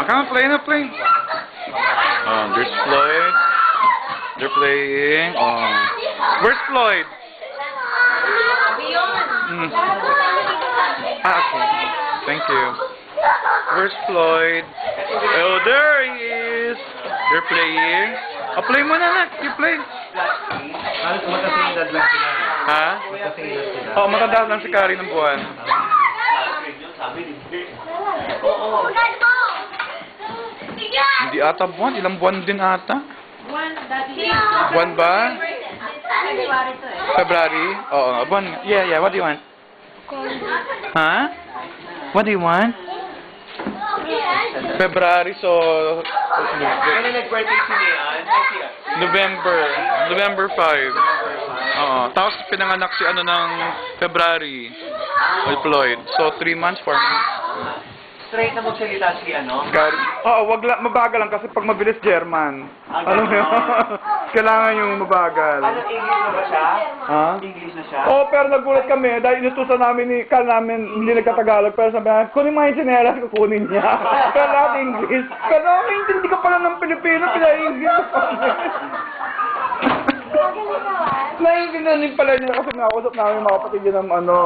Come on, play na, play. There's Floyd. They're playing. Where's Floyd? Okay. Thank you. Where's Floyd? Oh, there he is. They're playing. Play mo na, anak. You play. Magkasingidad lang sila. Ha? Magkasingidad sila. Matanda lang si Kari ng buwan. Hindi ata buwan. Ilang buwan din ata? Buwan ba? February? Oo, buwan. Yeah. What do you want? Huh? What do you want? February, so... Kailan nag-birthday si Leon? November 5. Oo. Tapos pinanganak si ano ng February. Floyd. So 3 months, 4 months. Straight na magsalita si ano? Wag lang, mabagal lang kasi pag mabilis German. Alam mo yun? Kailangan yung mabagal. Ano, English na ba siya? Ha? English na siya? Oo, pero nagulat kami dahil inutusan namin hindi nagkatagalog, pero sabi namin, kunin mo yung tsinelas, kukunin niya. Pero lahat English. Pero hindi ka pala ng Pilipino, pina-English pa. Naiintindihan din pala niya kasi nakausap namin mga kapatid niya ng ano.